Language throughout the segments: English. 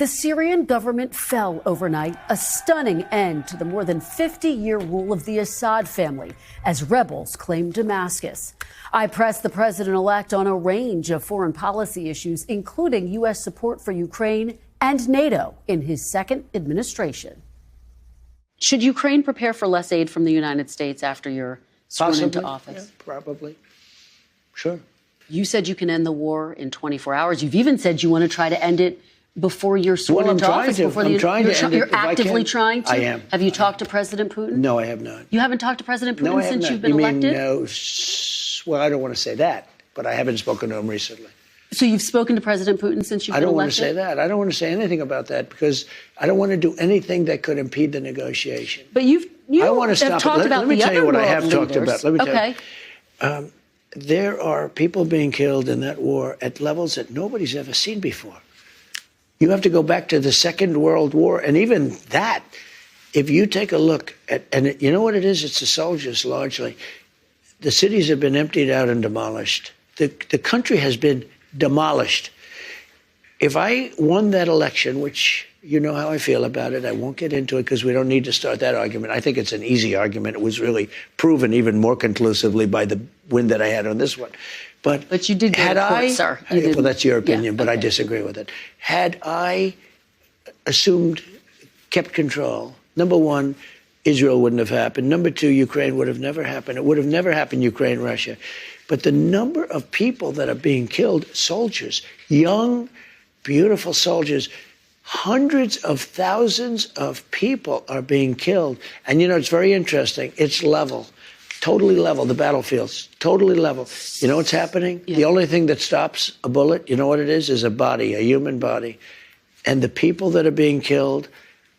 The Syrian government fell overnight, a stunning end to the more than 50-year rule of the Assad family as rebels claimed Damascus. I pressed the president-elect on a range of foreign policy issues, including U.S. support for Ukraine and NATO in his second administration. Should Ukraine prepare for less aid from the United States after you're sworn into office? Yeah, probably. Sure. You said you can end the war in 24 hours. You've even said you want to try to end it before you're sworn into office. You're actively trying to? I am. Have you talked to President Putin? No, I have not. You haven't talked to President Putin No, since you've been elected? No. Well, I don't want to say that, but I haven't spoken to him recently. So you've spoken to President Putin since you've been elected? I don't want to say that. I don't want to say anything about that because I don't want to do anything that could impede the negotiation. But you I want to stop talked it. about Let me the tell you what I have other talked about. Let me okay. tell you. There are people being killed in that war at levels that nobody's ever seen before. You have to go back to the Second World War, and even that, if you take a look at, and you know what it is? It's the soldiers largely. The cities have been emptied out and demolished. The country has been demolished. If I won that election, which you know how I feel about it, I won't get into it because we don't need to start that argument. I think it's an easy argument. It was really proven even more conclusively by the win that I had on this one. But you did go to court, sir. Well, that's your opinion, but okay. I disagree with it. Had I kept control, number one, Israel wouldn't have happened. Number two, Ukraine would have never happened. It would have never happened, Ukraine, Russia. But the number of people that are being killed, soldiers, young, beautiful soldiers, hundreds of thousands of people are being killed. And, you know, it's very interesting. It's level, totally level. The battlefields, totally level. You know what's happening? Yeah. The only thing that stops a bullet, you know what it is a body, a human body. And the people that are being killed,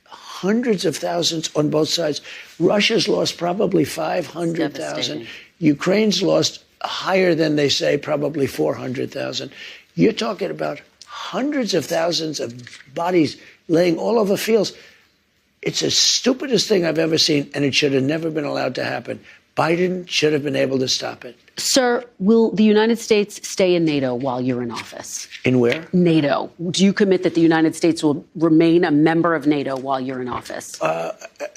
hundreds of thousands on both sides. Russia's lost probably 500,000. Ukraine's lost higher than they say, probably 400,000. You're talking about hundreds of thousands of bodies laying all over fields. It's the stupidest thing I've ever seen, and it should have never been allowed to happen. Biden should have been able to stop it. Sir, will the United States stay in NATO while you're in office? In where? NATO. Do you commit that the United States will remain a member of NATO while you're in office?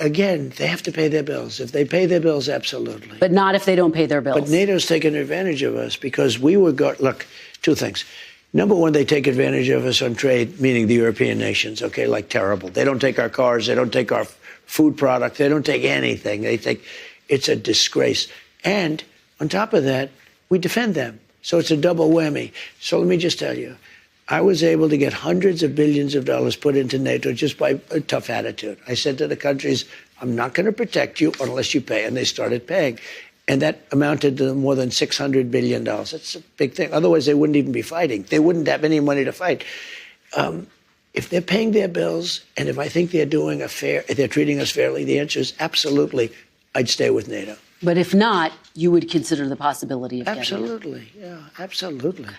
Again, they have to pay their bills. If they pay their bills, absolutely. But not if they don't pay their bills. But NATO's taken advantage of us because we were look, two things. Number one, they take advantage of us on trade, meaning the European nations, okay, like terrible. They don't take our cars. They don't take our food product. They don't take anything. They take, it's a disgrace. And on top of that, we defend them. So it's a double whammy. So let me just tell you, I was able to get hundreds of billions of dollars put into NATO just by a tough attitude. I said to the countries, I'm not going to protect you unless you pay. And they started paying. And that amounted to more than $600 billion. That's a big thing. Otherwise, they wouldn't even be fighting. They wouldn't have any money to fight. If they're paying their bills, and if I think they're doing they're treating us fairly, the answer is absolutely, I'd stay with NATO. But if not, you would consider the possibility of Absolutely, yeah, absolutely.